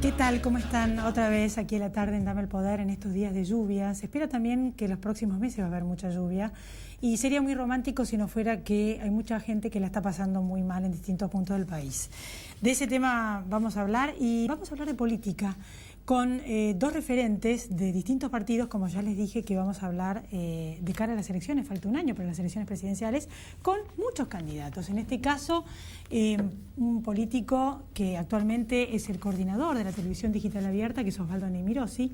¿Qué tal? ¿Cómo están? Otra vez aquí a la tarde en Dame el Poder en estos días de lluvia. Se espera también que los próximos meses va a haber mucha lluvia y sería muy romántico si no fuera que hay mucha gente que la está pasando muy mal en distintos puntos del país. De ese tema vamos a hablar y vamos a hablar de política con dos referentes de distintos partidos, como ya les dije que vamos a hablar de cara a las elecciones, falta un año para las elecciones presidenciales, con muchos candidatos. En este caso, un político que actualmente es el coordinador de la televisión digital abierta, que es Osvaldo Nemirosi,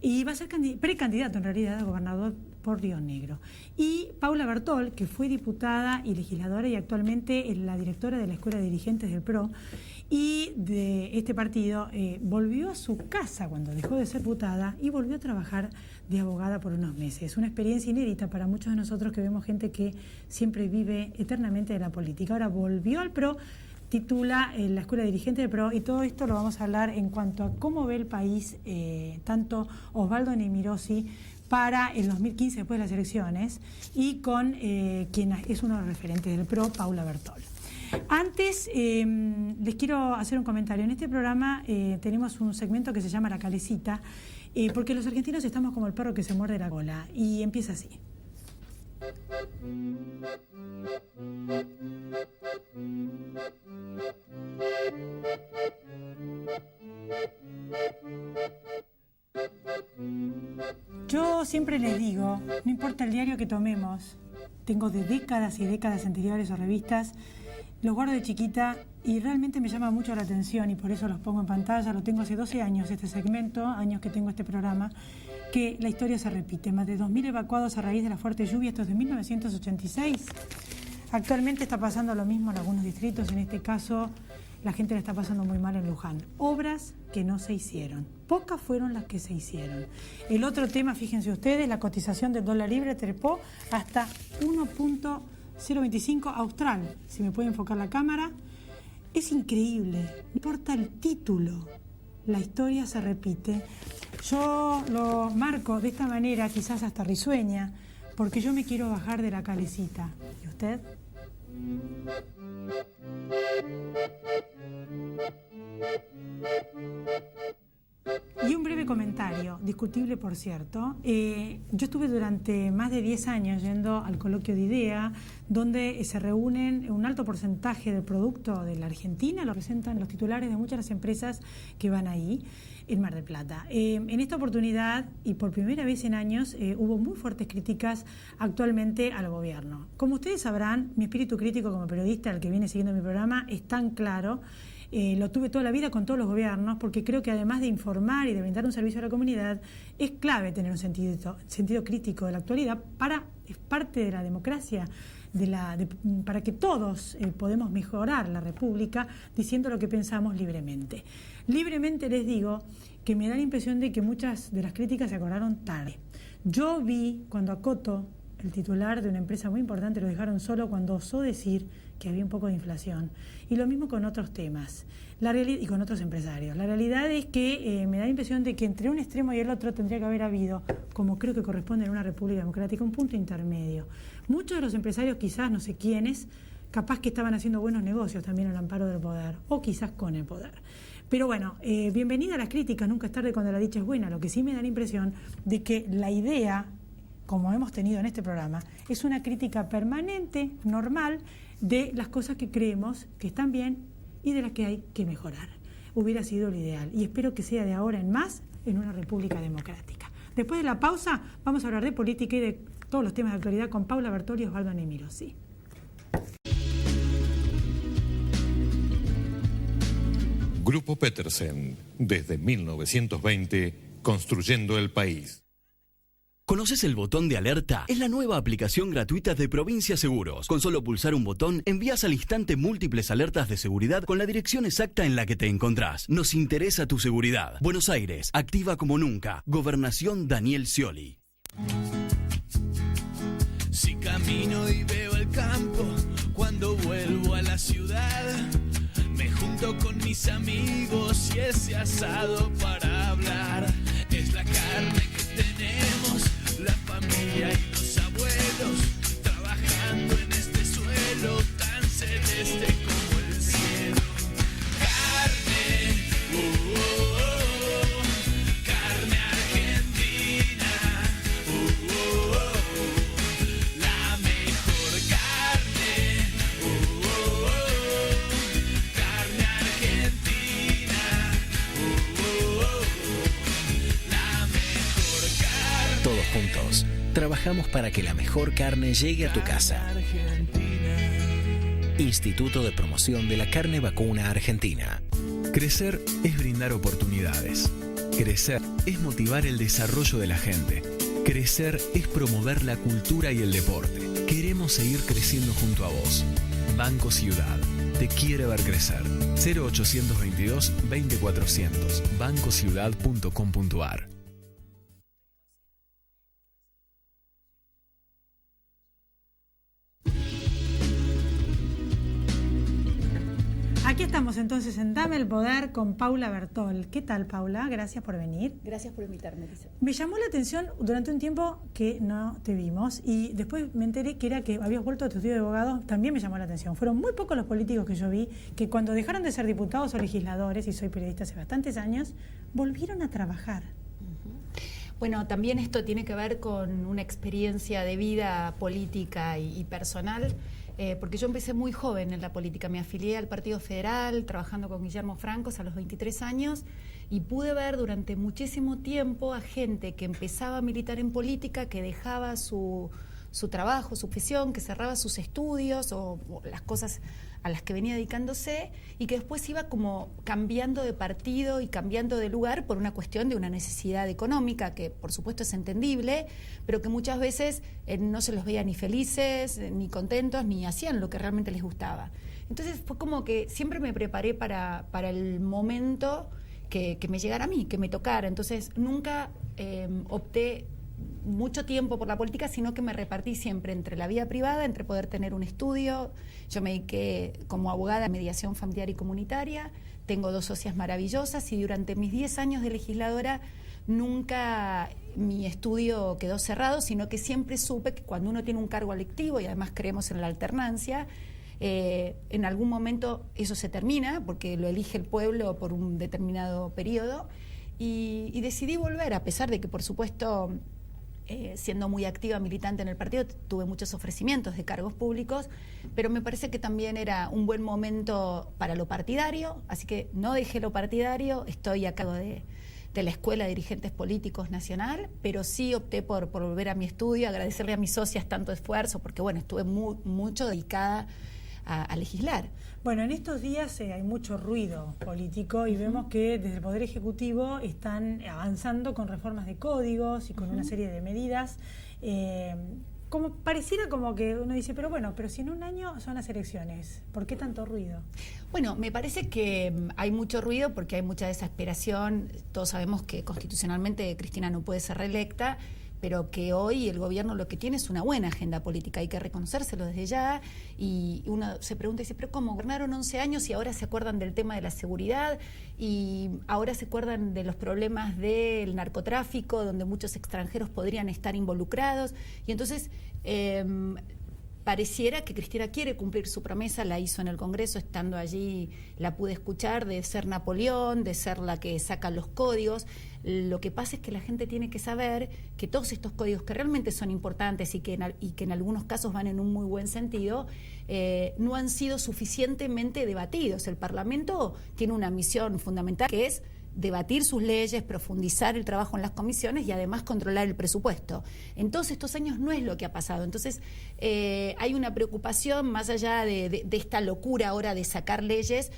y va a ser precandidato en realidad a gobernador por Río Negro. Y Paula Bertol, que fue diputada y legisladora y actualmente es la directora de la Escuela de Dirigentes del PRO y de este partido, volvió a su casa cuando dejó de ser diputada y volvió a trabajar de abogada por unos meses. Una experiencia inédita para muchos de nosotros que vemos gente que siempre vive eternamente de la política. Ahora volvió al PRO, titula la Escuela de Dirigentes del PRO, y todo esto lo vamos a hablar en cuanto a cómo ve el país tanto Osvaldo Nemirosi para el 2015 después de las elecciones y con quien es uno de los referentes del PRO, Paula Bertol. Antes les quiero hacer un comentario. En este programa tenemos un segmento que se llama La Calecita, porque los argentinos estamos como el perro que se muerde la cola, y empieza así. Yo siempre les digo, no importa el diario que tomemos, tengo de décadas y décadas anteriores o revistas, los guardo de chiquita y realmente me llama mucho la atención y por eso los pongo en pantalla. Lo tengo hace 12 años este segmento, años que tengo este programa, que la historia se repite. Más de 2.000 evacuados a raíz de la fuerte lluvia, esto es de 1986. Actualmente está pasando lo mismo en algunos distritos, en este caso la gente la está pasando muy mal en Luján. Obras que no se hicieron, pocas fueron las que se hicieron. El otro tema, fíjense ustedes, la cotización del dólar libre trepó hasta 1.025 austral, si me puede enfocar la cámara. Es increíble, no importa el título, la historia se repite. Yo lo marco de esta manera, quizás hasta risueña, porque yo me quiero bajar de la calecita. ¿Y usted? Y un breve comentario, discutible por cierto. Yo estuve durante más de 10 años yendo al coloquio de IDEA, donde se reúnen un alto porcentaje del producto de la Argentina, lo presentan los titulares de muchas de las empresas que van ahí, en Mar del Plata. En esta oportunidad, y por primera vez en años, hubo muy fuertes críticas actualmente al gobierno. Como ustedes sabrán, mi espíritu crítico como periodista, el que viene siguiendo mi programa, es tan claro. Lo tuve toda la vida con todos los gobiernos, porque creo que además de informar y de brindar un servicio a la comunidad, es clave tener un sentido crítico de la actualidad. Es parte de la democracia, para que todos podemos mejorar la República diciendo lo que pensamos libremente. Libremente les digo que me da la impresión de que muchas de las críticas se acordaron tarde. Yo vi cuando a Coto, el titular de una empresa muy importante, lo dejaron solo cuando osó decir que había un poco de inflación. Y lo mismo con otros temas y con otros empresarios. La realidad es que me da la impresión de que entre un extremo y el otro tendría que haber habido, como creo que corresponde en una república democrática, un punto intermedio. Muchos de los empresarios, quizás no sé quiénes, capaz que estaban haciendo buenos negocios también al amparo del poder, o quizás con el poder. Pero bueno, bienvenida a las críticas, nunca es tarde cuando la dicha es buena. Lo que sí me da la impresión de que la idea, como hemos tenido en este programa, es una crítica permanente, normal, de las cosas que creemos que están bien y de las que hay que mejorar. Hubiera sido lo ideal y espero que sea de ahora en más en una república democrática. Después de la pausa vamos a hablar de política y de todos los temas de actualidad con Paula Bertol y Osvaldo Nemirosi. Grupo Petersen, desde 1920, construyendo el país. ¿Conoces el botón de alerta? Es la nueva aplicación gratuita de Provincia Seguros. Con solo pulsar un botón, envías al instante múltiples alertas de seguridad con la dirección exacta en la que te encontrás. Nos interesa tu seguridad. Buenos Aires, activa como nunca. Gobernación Daniel Scioli. Si camino y veo el campo, cuando vuelvo a la ciudad, me junto con mis amigos y ese asado para hablar. Es la carne que tenemos, la familia y los abuelos, trabajando en este suelo tan celeste como el cielo. Carne, oh, oh, oh. trabajamos para que la mejor carne llegue a tu casa. Instituto de Promoción de la Carne Vacuna Argentina. Crecer es brindar oportunidades. Crecer es motivar el desarrollo de la gente. Crecer es promover la cultura y el deporte. Queremos seguir creciendo junto a vos. Banco Ciudad. Te quiere ver crecer. 0822 20400. bancociudad.com.ar. Aquí estamos entonces en Dame el Poder con Paula Bertol. ¿Qué tal, Paula? Gracias por venir. Gracias por invitarme, Lisa. Me llamó la atención durante un tiempo que no te vimos y después me enteré que era que habías vuelto a tu estudio de abogado. También me llamó la atención. Fueron muy pocos los políticos que yo vi que cuando dejaron de ser diputados o legisladores, y soy periodista hace bastantes años, volvieron a trabajar. Bueno, también esto tiene que ver con una experiencia de vida política y personal. Porque yo empecé muy joven en la política, me afilié al Partido Federal trabajando con Guillermo Francos a los 23 años y pude ver durante muchísimo tiempo a gente que empezaba a militar en política, que dejaba su trabajo, su profesión, que cerraba sus estudios o las cosas a las que venía dedicándose y que después iba como cambiando de partido y cambiando de lugar por una cuestión de una necesidad económica que por supuesto es entendible, pero que muchas veces no se los veía ni felices, ni contentos, ni hacían lo que realmente les gustaba. Entonces fue como que siempre me preparé para el momento que me llegara a mí, que me tocara. Entonces nunca opté mucho tiempo por la política, sino que me repartí siempre entre la vida privada, entre poder tener un estudio. Yo me dediqué como abogada a mediación familiar y comunitaria, tengo 2 socias maravillosas y durante mis 10 años de legisladora nunca mi estudio quedó cerrado, sino que siempre supe que cuando uno tiene un cargo electivo, y además creemos en la alternancia, en algún momento eso se termina, porque lo elige el pueblo por un determinado periodo, y decidí volver, a pesar de que, por supuesto, siendo muy activa militante en el partido, tuve muchos ofrecimientos de cargos públicos, pero me parece que también era un buen momento para lo partidario, así que no dejé lo partidario, estoy a cargo de la Escuela de Dirigentes Políticos Nacional, pero sí opté por volver a mi estudio, agradecerle a mis socias tanto esfuerzo, porque bueno, estuve mucho dedicada a legislar. Bueno, en estos días hay mucho ruido político y vemos que desde el Poder Ejecutivo están avanzando con reformas de códigos y con una serie de medidas. Como pareciera como que uno dice, pero si en un año son las elecciones, ¿por qué tanto ruido? Bueno, me parece que hay mucho ruido porque hay mucha desesperación. Todos sabemos que constitucionalmente Cristina no puede ser reelecta, pero que hoy el gobierno lo que tiene es una buena agenda política, hay que reconocérselo desde ya, y uno se pregunta y dice, pero ¿cómo? Gobernaron 11 años y ahora se acuerdan del tema de la seguridad y ahora se acuerdan de los problemas del narcotráfico, donde muchos extranjeros podrían estar involucrados, y entonces pareciera que Cristina quiere cumplir su promesa, la hizo en el Congreso, estando allí la pude escuchar, de ser Napoleón, de ser la que saca los códigos. Lo que pasa es que la gente tiene que saber que todos estos códigos que realmente son importantes y que en algunos casos van en un muy buen sentido, no han sido suficientemente debatidos. El Parlamento tiene una misión fundamental que es debatir sus leyes, profundizar el trabajo en las comisiones y además controlar el presupuesto. En todos estos años no es lo que ha pasado. Entonces hay una preocupación más allá de esta locura ahora de sacar leyes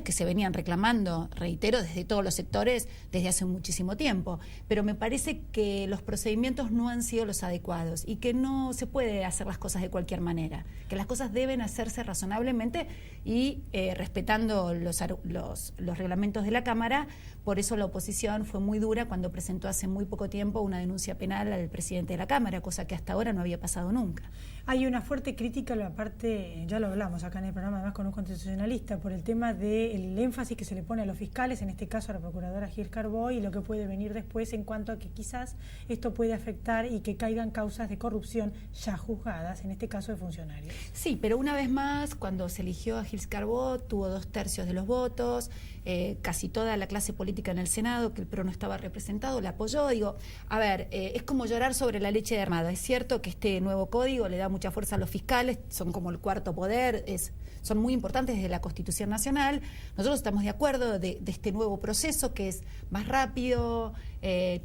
que se venían reclamando, reitero, desde todos los sectores desde hace muchísimo tiempo. Pero me parece que los procedimientos no han sido los adecuados y que no se puede hacer las cosas de cualquier manera, que las cosas deben hacerse razonablemente y respetando los reglamentos de la Cámara. Por eso la oposición fue muy dura cuando presentó hace muy poco tiempo una denuncia penal al presidente de la Cámara, cosa que hasta ahora no había pasado nunca. Hay una fuerte crítica, aparte, ya lo hablamos acá en el programa, además con un constitucionalista, por el tema del énfasis que se le pone a los fiscales, en este caso a la procuradora Gil Carbó, y lo que puede venir después en cuanto a que quizás esto puede afectar y que caigan causas de corrupción ya juzgadas, en este caso de funcionarios. Sí, pero una vez más, cuando se eligió a Gil Carbó, tuvo 2/3 de los votos, casi toda la clase política en el Senado, que el PRO no estaba representado, la apoyó. Digo, a ver, es como llorar sobre la leche derramada. Es cierto que este nuevo código le da mucha fuerza a los fiscales, son como el cuarto poder, son muy importantes desde la Constitución Nacional. Nosotros estamos de acuerdo de este nuevo proceso que es más rápido,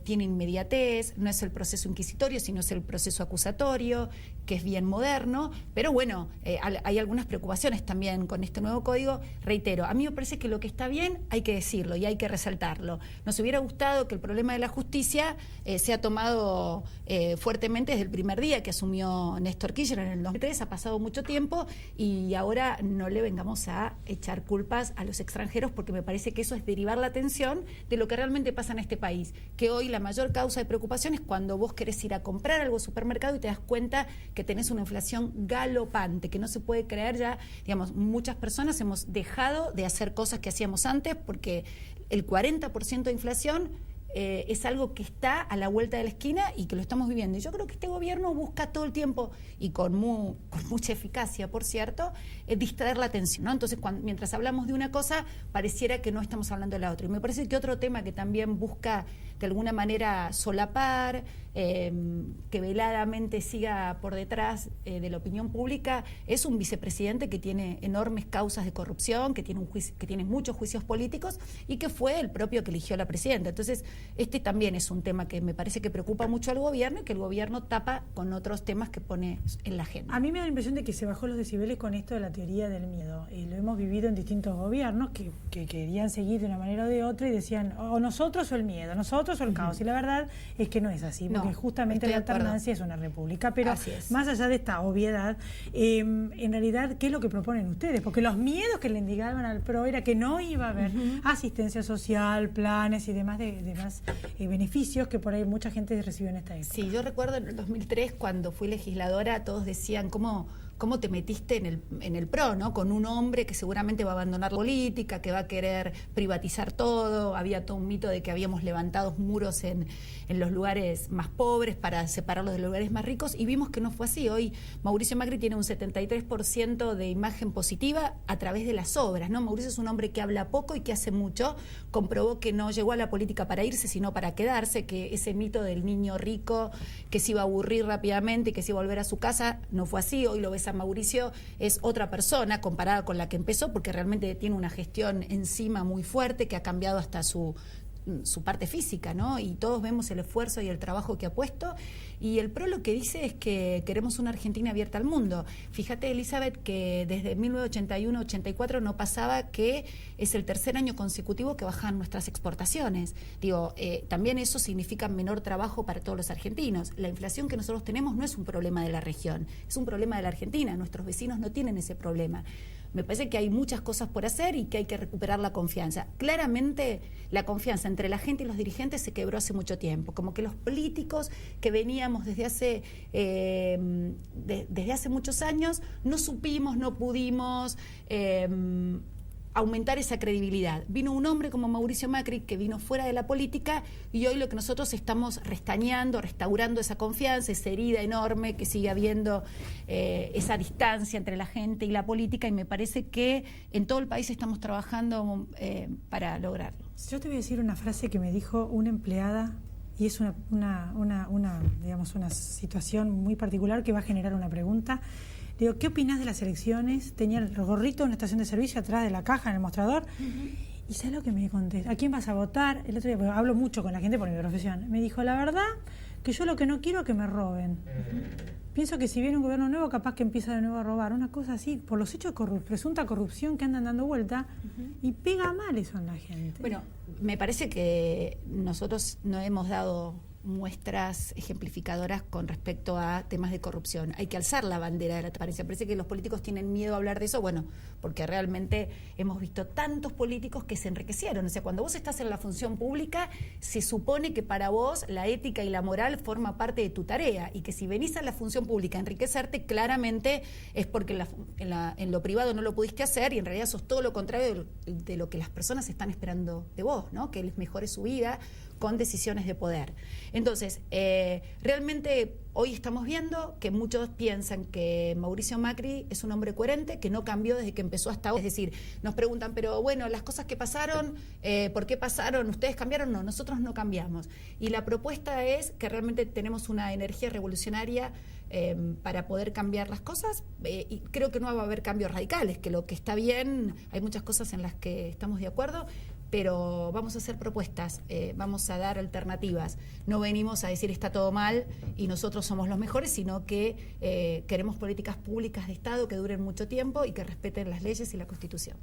tiene inmediatez, no es el proceso inquisitorio, sino es el proceso acusatorio, que es bien moderno, pero bueno, hay algunas preocupaciones también con este nuevo código. Reitero, a mí me parece que lo que está bien hay que decirlo y hay que resaltarlo. Nos hubiera gustado que el problema de la justicia sea tomado fuertemente desde el primer día que asumió Néstor Kirchner en el 2003, ha pasado mucho tiempo y ahora no le vengamos a echar culpas a los extranjeros, porque me parece que eso es derivar la atención de lo que realmente pasa en este país, que hoy la mayor causa de preocupación es cuando vos querés ir a comprar algo al supermercado y te das cuenta que tenés una inflación galopante, que no se puede creer ya. Digamos, muchas personas hemos dejado de hacer cosas que hacíamos antes porque el 40% de inflación es algo que está a la vuelta de la esquina y que lo estamos viviendo. Y yo creo que este gobierno busca todo el tiempo, y con mucha eficacia, por cierto, distraer la atención, ¿no? Entonces, mientras hablamos de una cosa, pareciera que no estamos hablando de la otra. Y me parece que otro tema que también busca de alguna manera solapar, que veladamente siga por detrás de la opinión pública, es un vicepresidente que tiene enormes causas de corrupción, que tiene muchos juicios políticos y que fue el propio que eligió a la presidenta. Entonces, este también es un tema que me parece que preocupa mucho al gobierno y que el gobierno tapa con otros temas que pone en la agenda. A mí me da la impresión de que se bajó los decibeles con esto de la teoría del miedo. Lo hemos vivido en distintos gobiernos que querían seguir de una manera o de otra y decían o nosotros o el miedo, nosotros o el caos. Y la verdad es que no es así, porque justamente la alternancia es una república. Pero más allá de esta obviedad, en realidad, ¿qué es lo que proponen ustedes? Porque los miedos que le indicaban al PRO era que no iba a haber asistencia social, planes y demás beneficios que por ahí mucha gente recibió en esta época. Sí, yo recuerdo en el 2003, cuando fui legisladora, todos decían cómo te metiste en el PRO, ¿no? Con un hombre que seguramente va a abandonar la política, que va a querer privatizar todo. Había todo un mito de que habíamos levantado muros en los lugares más pobres para separarlos de los lugares más ricos, y vimos que no fue así. Hoy Mauricio Macri tiene un 73% de imagen positiva a través de las obras, ¿no? Mauricio es un hombre que habla poco y que hace mucho. Comprobó que no llegó a la política para irse, sino para quedarse, que ese mito del niño rico que se iba a aburrir rápidamente y que se iba a volver a su casa no fue así. Hoy lo ves a Mauricio, es otra persona comparada con la que empezó, porque realmente tiene una gestión encima muy fuerte que ha cambiado hasta su parte física, ¿no? Y todos vemos el esfuerzo y el trabajo que ha puesto. Y el PRO lo que dice es que queremos una Argentina abierta al mundo. Fíjate, Elizabeth, que desde 1981-84 no pasaba que es el tercer año consecutivo que bajan nuestras exportaciones. Digo, también eso significa menor trabajo para todos los argentinos. La inflación que nosotros tenemos no es un problema de la región, es un problema de la Argentina. Nuestros vecinos no tienen ese problema. Me parece que hay muchas cosas por hacer y que hay que recuperar la confianza. Claramente, la confianza entre la gente y los dirigentes se quebró hace mucho tiempo. Como que los políticos que veníamos desde hace muchos años no supimos, no pudimos aumentar esa credibilidad. Vino un hombre como Mauricio Macri, que vino fuera de la política, y hoy lo que nosotros estamos restañando, restaurando esa confianza, esa herida enorme que sigue habiendo, esa distancia entre la gente y la política, y me parece que en todo el país estamos trabajando para lograrlo. Yo te voy a decir una frase que me dijo una empleada, y es digamos, una situación muy particular que va a generar una pregunta. Digo, ¿qué opinás de las elecciones? Tenía el gorrito en una estación de servicio atrás de la caja en el mostrador. ¿Y sabes lo que me contesta? ¿A quién vas a votar? El otro día, porque hablo mucho con la gente por mi profesión. Me dijo, la verdad, que yo lo que no quiero es que me roben. Pienso que si viene un gobierno nuevo, capaz que empieza de nuevo a robar. Una cosa así, por los hechos de presunta corrupción que andan dando vuelta, y pega mal eso en la gente. Bueno, me parece que nosotros no hemos dado muestras ejemplificadoras con respecto a temas de corrupción. Hay que alzar la bandera de la transparencia. Parece que los políticos tienen miedo a hablar de eso, bueno, porque realmente hemos visto tantos políticos que se enriquecieron. O sea, cuando vos estás en la función pública, se supone que para vos la ética y la moral forma parte de tu tarea, y que si venís a la función pública a enriquecerte, claramente es porque en lo privado no lo pudiste hacer, y en realidad sos todo lo contrario de lo que las personas están esperando de vos, ¿no? Que les mejore su vida con decisiones de poder. Entonces, realmente hoy estamos viendo que muchos piensan que Mauricio Macri es un hombre coherente, que no cambió desde que empezó hasta hoy. Es decir, nos preguntan, pero bueno, las cosas que pasaron, ¿por qué pasaron? ¿Ustedes cambiaron? No, nosotros no cambiamos. Y la propuesta es que realmente tenemos una energía revolucionaria para poder cambiar las cosas, y creo que no va a haber cambios radicales, que lo que está bien, hay muchas cosas en las que estamos de acuerdo, pero vamos a hacer propuestas, vamos a dar alternativas. No venimos a decir está todo mal y nosotros somos los mejores, sino que queremos políticas públicas de Estado que duren mucho tiempo y que respeten las leyes y la Constitución.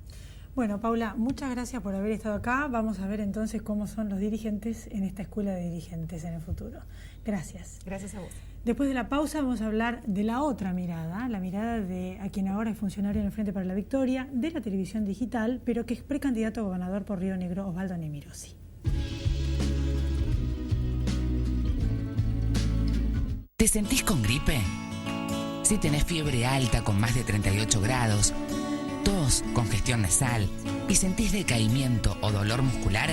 Bueno, Paula, muchas gracias por haber estado acá. Vamos a ver entonces cómo son los dirigentes en esta escuela de dirigentes en el futuro. Gracias. Gracias a vos. Después de la pausa vamos a hablar de la otra mirada, la mirada de a quien ahora es funcionario en el Frente para la Victoria, de la televisión digital, pero que es precandidato a gobernador por Río Negro, Osvaldo Nemirosi. ¿Te sentís con gripe? Si tenés fiebre alta con más de 38 grados, tos, congestión nasal y sentís decaimiento o dolor muscular,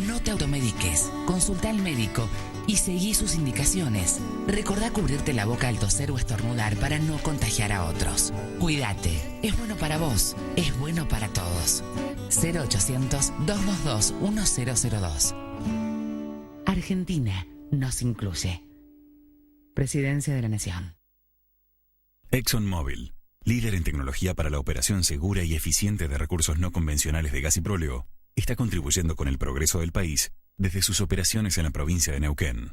no te automediques. Consulta al médico y seguí sus indicaciones. Recordá cubrirte la boca al toser o estornudar para no contagiar a otros. Cuídate. Es bueno para vos. Es bueno para todos. 0800-222-1002. Argentina nos incluye. Presidencia de la Nación. ExxonMobil, líder en tecnología para la operación segura y eficiente de recursos no convencionales de gas y petróleo, está contribuyendo con el progreso del país desde sus operaciones en la provincia de Neuquén.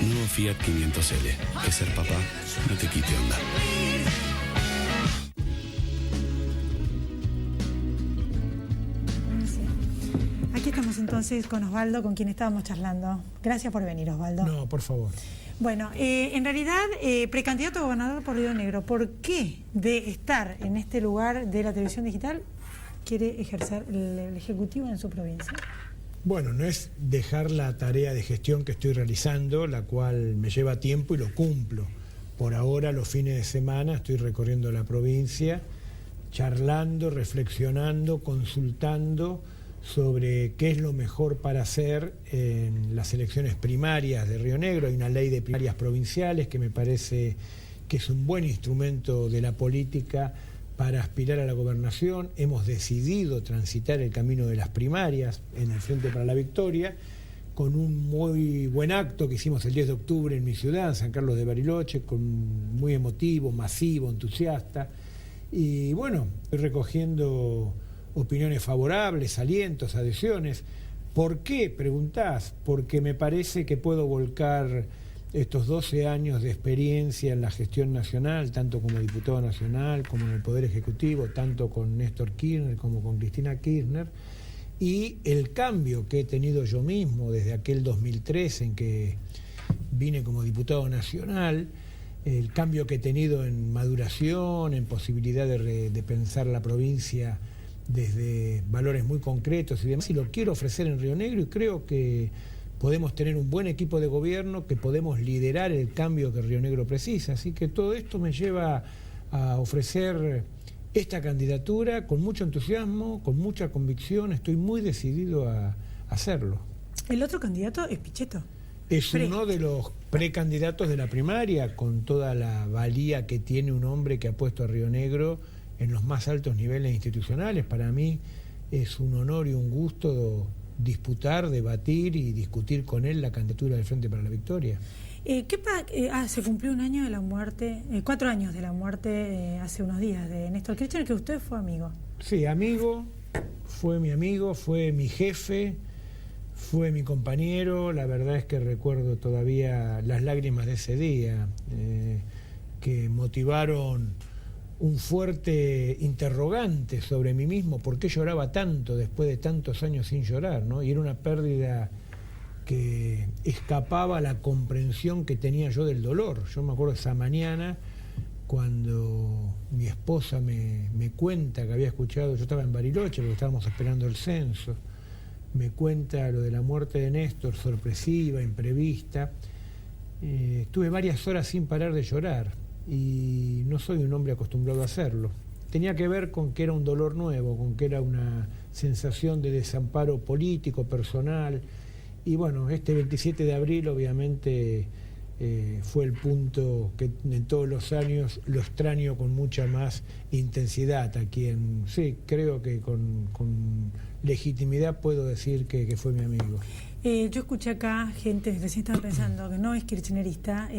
Nuevo Fiat 500L, que ser papá no te quite onda. Aquí estamos entonces con Osvaldo, con quien estábamos charlando. Gracias por venir, Osvaldo. No, por favor. Bueno, en realidad, precandidato a gobernador por Río Negro, ¿por qué de estar en este lugar de la televisión digital quiere ejercer el Ejecutivo en su provincia? Bueno, no es dejar la tarea de gestión que estoy realizando, la cual me lleva tiempo y lo cumplo. Por ahora, los fines de semana, estoy recorriendo la provincia, charlando, reflexionando, consultando sobre qué es lo mejor para hacer en las elecciones primarias de Río Negro. Hay una ley de primarias provinciales que me parece que es un buen instrumento de la política para aspirar a la gobernación. Hemos decidido transitar el camino de las primarias en el Frente para la Victoria, con un muy buen acto que hicimos el 10 de octubre en mi ciudad, en San Carlos de Bariloche, muy emotivo, masivo, entusiasta. Y bueno, estoy recogiendo opiniones favorables, alientos, adhesiones. ¿Por qué? Preguntás. Porque me parece que puedo volcar estos 12 años de experiencia en la gestión nacional, tanto como diputado nacional, como en el Poder Ejecutivo, tanto con Néstor Kirchner como con Cristina Kirchner, y el cambio que he tenido yo mismo desde aquel 2003 en que vine como diputado nacional, el cambio que he tenido en maduración, en posibilidad de pensar la provincia desde valores muy concretos y demás, y lo quiero ofrecer en Río Negro, y creo que podemos tener un buen equipo de gobierno, que podemos liderar el cambio que Río Negro precisa. Así que todo esto me lleva a ofrecer esta candidatura con mucho entusiasmo, con mucha convicción. Estoy muy decidido a hacerlo. El otro candidato es Pichetto. Es uno de los precandidatos de la primaria, con toda la valía que tiene un hombre que ha puesto a Río Negro en los más altos niveles institucionales. Para mí es un honor y un gusto disputar, debatir y discutir con él la candidatura del Frente para la Victoria. Se cumplió un año de la muerte, 4 años de la muerte hace unos días de Néstor Kirchner, que usted fue amigo. Sí, amigo, fue mi jefe, fue mi compañero. La verdad es que recuerdo todavía las lágrimas de ese día, que motivaron un fuerte interrogante sobre mí mismo, por qué lloraba tanto después de tantos años sin llorar, ¿no? Y era una pérdida que escapaba a la comprensión que tenía yo del dolor. Yo me acuerdo esa mañana cuando mi esposa me cuenta que había escuchado, yo estaba en Bariloche porque estábamos esperando el censo, me cuenta lo de la muerte de Néstor, sorpresiva, imprevista. Estuve varias horas sin parar de llorar, y no soy un hombre acostumbrado a hacerlo. Tenía que ver con que era un dolor nuevo, con que era una sensación de desamparo político, personal. Y bueno, este 27 de abril obviamente fue el punto que en todos los años lo extraño con mucha más intensidad, a quien sí, creo que con legitimidad puedo decir que fue mi amigo. Yo escuché acá gente, recién estaba pensando, que no es kirchnerista.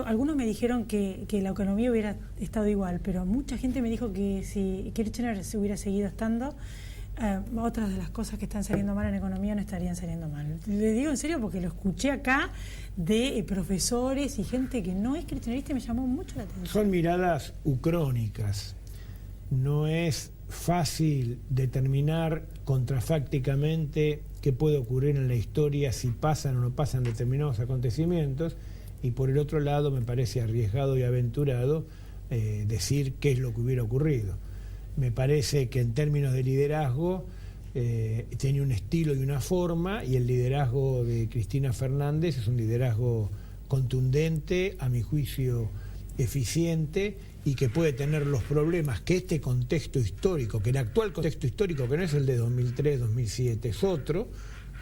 Algunos me dijeron que la economía hubiera estado igual, pero mucha gente me dijo que si Kirchner se hubiera seguido estando, otras de las cosas que están saliendo mal en economía no estarían saliendo mal. Le digo en serio porque lo escuché acá de profesores y gente que no es kirchnerista y me llamó mucho la atención. Son miradas ucrónicas. No es fácil determinar contrafácticamente qué puede ocurrir en la historia, si pasan o no pasan determinados acontecimientos, y por el otro lado me parece arriesgado y aventurado decir qué es lo que hubiera ocurrido. Me parece que en términos de liderazgo tiene un estilo y una forma, y el liderazgo de Cristina Fernández es un liderazgo contundente, a mi juicio eficiente, y que puede tener los problemas que este contexto histórico, que el actual contexto histórico, que no es el de 2003-2007, es otro,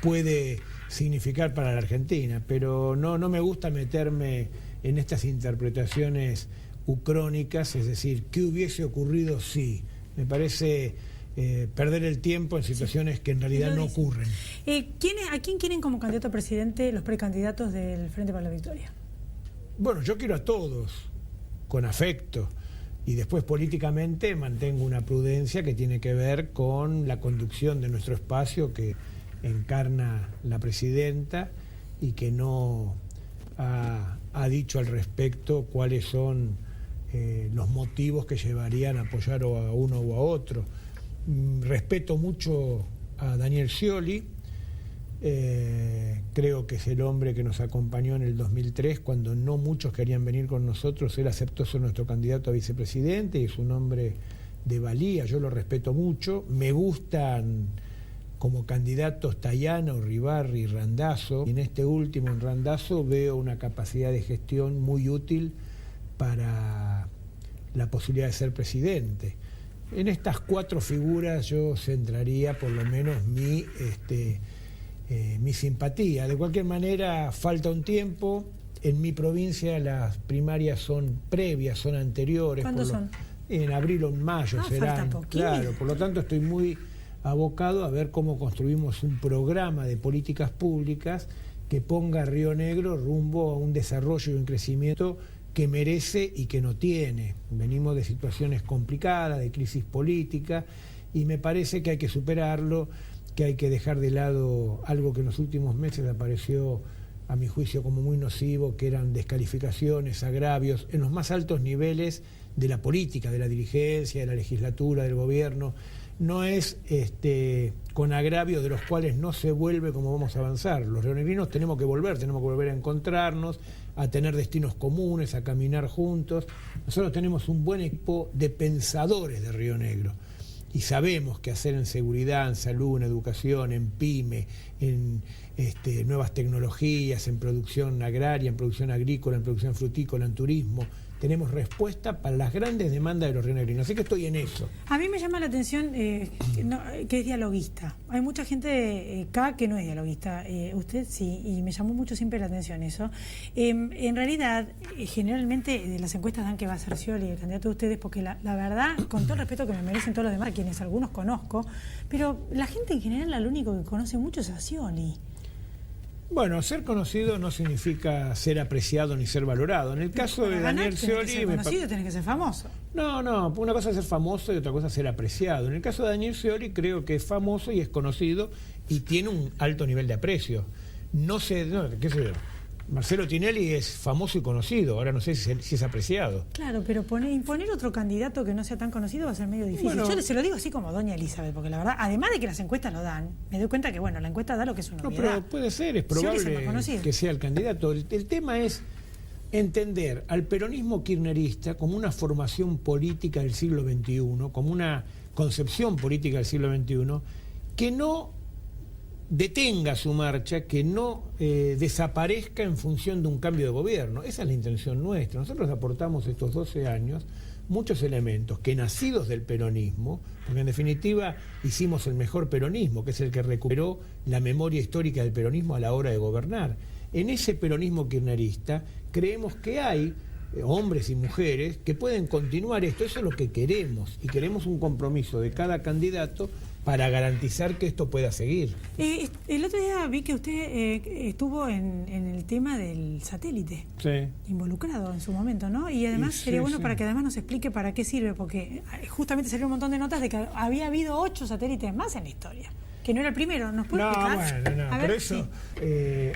puede significar para la Argentina. Pero no me gusta meterme en estas interpretaciones ucrónicas, es decir, ¿qué hubiese ocurrido si? Me parece perder el tiempo en situaciones que en realidad no ocurren. ¿A quién quieren como candidato a presidente los precandidatos del Frente para la Victoria? Bueno, yo quiero a todos, con afecto, y después políticamente mantengo una prudencia que tiene que ver con la conducción de nuestro espacio que encarna la presidenta y que no ha dicho al respecto cuáles son los motivos que llevarían a apoyar a uno o a otro. Respeto mucho a Daniel Scioli. Creo que es el hombre que nos acompañó en el 2003 cuando no muchos querían venir con nosotros. Él aceptó ser nuestro candidato a vicepresidente y es un hombre de valía, yo lo respeto mucho. Me gustan como candidatos Tayano, Ribarri y Randazzo, y en este último, en Randazzo, veo una capacidad de gestión muy útil para la posibilidad de ser presidente. En estas cuatro figuras yo centraría por lo menos mi simpatía. De cualquier manera, falta un tiempo. En mi provincia las primarias son previas, son anteriores. ¿Cuándo son? En abril o en mayo serán. Claro, por lo tanto estoy muy abocado a ver cómo construimos un programa de políticas públicas que ponga a Río Negro rumbo a un desarrollo y un crecimiento que merece y que no tiene. Venimos de situaciones complicadas, de crisis política, y me parece que hay que superarlo, que hay que dejar de lado algo que en los últimos meses apareció, a mi juicio, como muy nocivo, que eran descalificaciones, agravios, en los más altos niveles de la política, de la dirigencia, de la legislatura, del gobierno. No es con agravios de los cuales no se vuelve como vamos a avanzar. Los rionegrinos tenemos que volver a encontrarnos, a tener destinos comunes, a caminar juntos. Nosotros tenemos un buen equipo de pensadores de Río Negro y sabemos qué hacer en seguridad, en salud, en educación, en pyme, en nuevas tecnologías, en producción agraria, en producción agrícola, en producción frutícola, en turismo. Tenemos respuesta para las grandes demandas de los rionegrinos, así que estoy en eso. A mí me llama la atención que es dialoguista. Hay mucha gente acá que no es dialoguista. Usted sí, y me llamó mucho siempre la atención eso. En realidad, generalmente de las encuestas dan que va a ser Scioli el candidato de ustedes, porque la verdad, con todo el respeto que me merecen todos los demás, a quienes algunos conozco, pero la gente en general lo único que conoce mucho es a Scioli. Bueno, ser conocido no significa ser apreciado ni ser valorado. En el caso de Daniel Scioli... Ser conocido tenés que ser famoso. No, una cosa es ser famoso y otra cosa es ser apreciado. En el caso de Daniel Scioli creo que es famoso y es conocido y tiene un alto nivel de aprecio. Qué sé yo, Marcelo Tinelli es famoso y conocido, ahora no sé si es apreciado. Claro, pero imponer otro candidato que no sea tan conocido va a ser medio difícil. Bueno, yo se lo digo así como doña Elizabeth, porque la verdad, además de que las encuestas lo dan, me doy cuenta que la encuesta da lo que es una novedad. No, pero puede ser, es probable que sea el candidato. El tema es entender al peronismo kirchnerista como una formación política del siglo XXI, como una concepción política del siglo XXI, que no detenga su marcha, que no desaparezca en función de un cambio de gobierno. Esa es la intención nuestra. Nosotros aportamos estos 12 años muchos elementos que, nacidos del peronismo, porque en definitiva hicimos el mejor peronismo, que es el que recuperó la memoria histórica del peronismo a la hora de gobernar. en ese peronismo kirchnerista creemos que hay hombres y mujeres que pueden continuar esto. Eso es lo que queremos, y queremos un compromiso de cada candidato para garantizar que esto pueda seguir. El otro día vi que usted estuvo en el tema del satélite, sí, involucrado en su momento, ¿no? Y además sería bueno para que además nos explique para qué sirve, porque justamente salió un montón de notas de que había habido 8 satélites más en la historia, que no era el primero. ¿Nos puede explicar? Bueno, pero eso,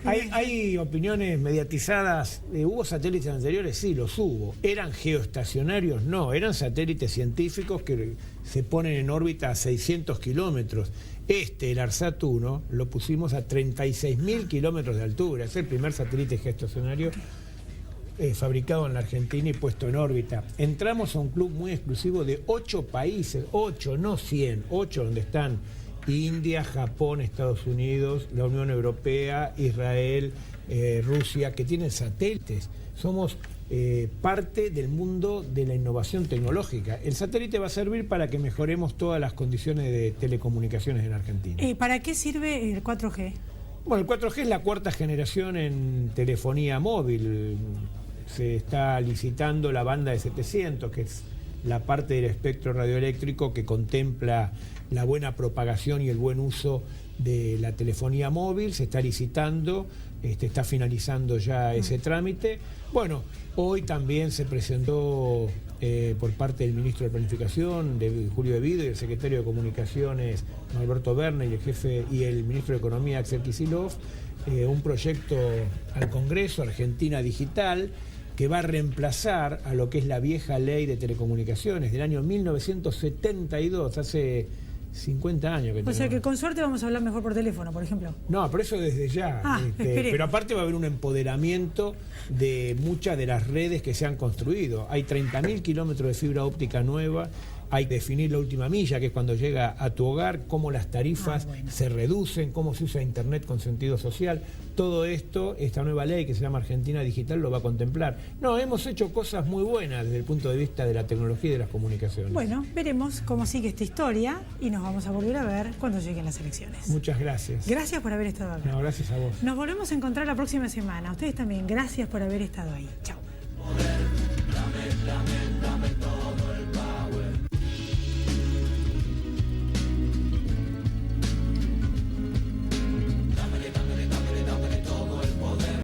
hay opiniones mediatizadas. ¿Hubo satélites anteriores? Sí, los hubo. ¿Eran geoestacionarios? No, eran satélites científicos que se ponen en órbita a 600 kilómetros. El ARSAT 1, lo pusimos a 36.000 kilómetros de altura. Es el primer satélite geoestacionario fabricado en la Argentina y puesto en órbita. Entramos a un club muy exclusivo de 8 países, 8, no 100, 8 donde están India, Japón, Estados Unidos, la Unión Europea, Israel, Rusia, que tienen satélites. Somos parte del mundo de la innovación tecnológica. El satélite va a servir para que mejoremos todas las condiciones de telecomunicaciones en Argentina. ¿Para qué sirve el 4G? Bueno, el 4G es la 4ª generación en telefonía móvil. Se está licitando la banda de 700, que es la parte del espectro radioeléctrico que contempla la buena propagación y el buen uso de la telefonía móvil. Se está licitando, está finalizando ya ese trámite. Bueno, hoy también se presentó por parte del ministro de Planificación, de Julio De Vido, y el secretario de Comunicaciones, Alberto Verne, y el jefe y el ministro de Economía, Axel Kicillof, un proyecto al Congreso, Argentina Digital, que va a reemplazar a lo que es la vieja ley de telecomunicaciones del año 1972, hace 50 años que tenemos. O sea que con suerte vamos a hablar mejor por teléfono, por ejemplo. No, pero eso desde ya. Pero aparte va a haber un empoderamiento de muchas de las redes que se han construido. Hay 30.000 kilómetros de fibra óptica nueva. Hay que definir la última milla, que es cuando llega a tu hogar, cómo las tarifas se reducen, cómo se usa Internet con sentido social. Todo esto, esta nueva ley que se llama Argentina Digital lo va a contemplar. No, hemos hecho cosas muy buenas desde el punto de vista de la tecnología y de las comunicaciones. Bueno, veremos cómo sigue esta historia y nos vamos a volver a ver cuando lleguen las elecciones. Muchas gracias. Gracias por haber estado acá. No, gracias a vos. Nos volvemos a encontrar la próxima semana. Ustedes también, gracias por haber estado ahí. Chao.